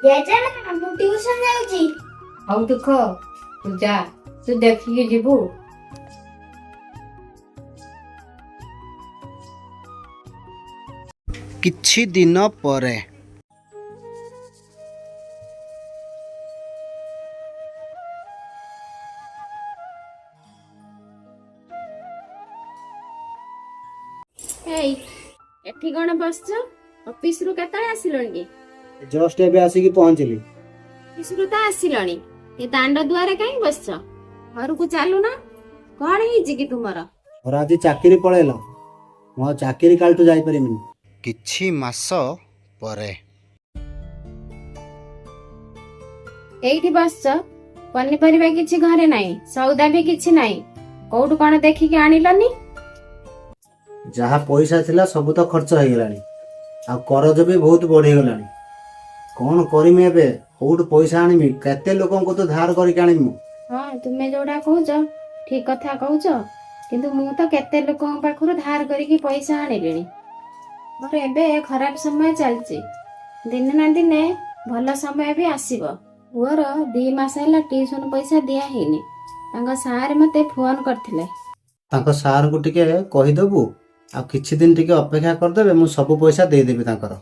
ଜେଜେମା ମୁଁ ଟିଉସନ ଯାଉଛି। ହଉ ଦୁଃଖ ତୁ ଯା, ତୁ ଦେଖିକି ଯିବୁ। କିଛି ଦିନ ପରେ ଏଇ ଏଠି କଣ ବସିଛ? ଅଫିସରୁ କେତେବେଳେ ଆସିଲଣି କି? ଜଷ୍ଟ ଏବେ ଆସିକି ପହଞ୍ଚିଲି। ଅଫିସରୁ ତ ଆସିଲଣି, ଏ ଦାଣ୍ଡ ଦୁଆରେ କାହିଁ ବସିଛ? ଘରକୁ ଚାଲୁନା। କଣ ହେଇଛି କି ତୁମର? ମୋର ଆଜି ଚାକିରି ପଳେଇଲା, ମୁଁ ଆଉ ଚାକିରି କାଲିଠୁ ଯାଇପାରିବିନି। କିଛି ମାସ ପରେ ଏଇଠି ବସିଛ, ପନିପରିବା କିଛି ଘରେ ନାହିଁ, ସଉଦା ବି କିଛି ନାହିଁ। କୋଉଠୁ କଣ ଦେଖିକି ଆଣିଲନି? ଯାହା ପଇସା ଥିଲା ସବୁ ତ ଖର୍ଚ୍ଚ ହେଇଗଲାଣି, ଆଉ କରଜ ବି ବହୁତ ବଢିଗଲାଣି। କଣ କରିମି ଏବେ? କୋଉଠୁ ପଇସା ଆଣିବି? କେତେ ଲୋକଙ୍କୁ ତ ଧାର କରିକି ଆଣିବି ମୁଁ। ହଁ, ତୁମେ ଯୋଉଟା କହୁଛ ଠିକ କଥା କହୁଛ, କିନ୍ତୁ ମୁଁ ତ କେତେ ଲୋକଙ୍କ ପାଖରୁ ଧାର କରିକି ପଇସା ଆଣିଲିଣି। ମୋର ଏବେ ଖରାପ ସମୟ ଚାଲିଛି, ଦିନେ ନା ଦିନେ ଭଲ ସମୟ ବି ଆସିବ। ପୁଅର 2 ମାସ ହେଲା ଟିଉସନ ପଇସା ଦିଆ ହେଇନି। ତାଙ୍କ ସାର୍ ମତେ ଫୋନ କରିଥିଲେ। ତାଙ୍କ ସାର୍ଙ୍କୁ ଟିକେ କହିଦେବୁ, ଆଉ କିଛି ଦିନ ଟିକେ ଅପେକ୍ଷା କରିଦେବେ, ମୁଁ ସବୁ ପଇସା ଦେଇଦେବି ତାଙ୍କର।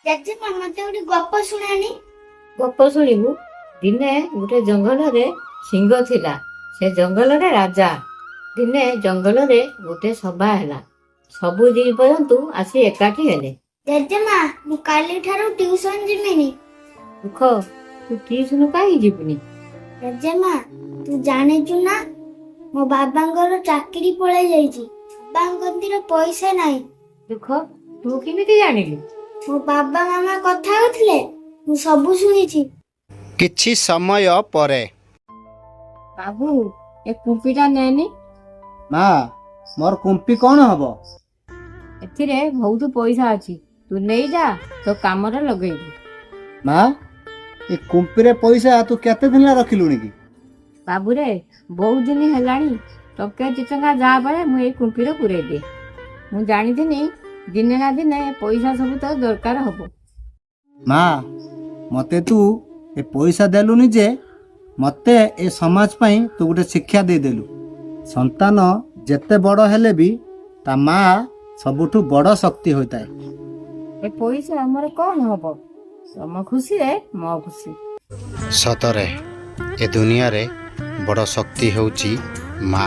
ଜେଜେମା ମତେ ଗୋଟେ ଗପ ଶୁଣାନି। ଗପ ଶୁଣିବୁ? ଦିନେ ଗୋଟେ ଜଙ୍ଗଲରେ ସିଂହ ଥିଲା। ସେ ଜଙ୍ଗଲରେ ରାଜା। ଦିନେ ଜଙ୍ଗଲରେ ଗୋଟେ ସଭା ହେଲା। ସବୁ ଜୀବଜନ୍ତୁ ଆସି ଏକାଠି ହେଲେ। ଜେଜେମା ମୁଁ କାଲିଠାରୁ ଟିଉସନ ଯିବିନି। ଦୁଃଖ ତୁ ଟିଉସନ କାହିଁ ଯିବୁନି? ଜେଜେମା ତୁ ଜାଣିଛୁ ନା, ମୋ ବାବାଙ୍କର ଚାକିରି ପଳେଇ ଯାଇଛି। ବାବାଙ୍କ କତିରେ ପଇସା ନାହିଁ। ଦୁଃଖ ତୁ କେମିତି ଜାଣିଲୁ? ମୋ ବାବା ମାମା କଥା ହଉଥିଲେ, ମୁଁ ସବୁ ଶୁଣିଛି। କିଛି ସମୟ ପରେ ବାବୁ, ଏ କୁମ୍ପିଟା ନେନି। ମା, ମୋର କୁମ୍ପି କଣ ହବ? ଏଥିରେ ବହୁତ ପଇସା ଅଛି, ତୁ ନେଇଯା, ତୋ କାମରେ ଲଗେଇବୁ। ମା, ଏ କୁମ୍ପିରେ ପଇସା ତୁ କେତେ ଦିନ ରଖିଲୁଣି କି? ବାବୁରେ, ବହୁତ ଦିନ ହେଲାଣି ଟଙ୍କା 2 ଟଙ୍କା ଯାହା ବେଳେ ମୁଁ ଏଇ କୁମ୍ପିରେ ପୁରେଇ ଦିଏ। ମୁଁ ଜାଣିଥିନି ଦିନେ ନା ଦିନେ ପଇସା ସବୁ ତ ଦରକାର ହବ। ମା, ମତେ ତୁ ଏ ପଇସା ଦେଲୁନି ଯେ, ମତେ ଏ ସମାଜ ପାଇଁ ତୁ ଗୋଟେ ଶିକ୍ଷା ଦେଇଦେଲୁ। ସନ୍ତାନ ଯେତେ ବଡ଼ ହେଲେ ବି ତା ମା ସବୁଠୁ ବଡ଼ ଶକ୍ତି ହୋଇଥାଏ। ଏ ପଇସା ଆମର କଣ ହବ? ତମ ଖୁସିରେ ମୋ ଖୁସି। ସତରେ ଏ ଦୁନିଆରେ ବଡ଼ ଶକ୍ତି ହେଉଛି ମା।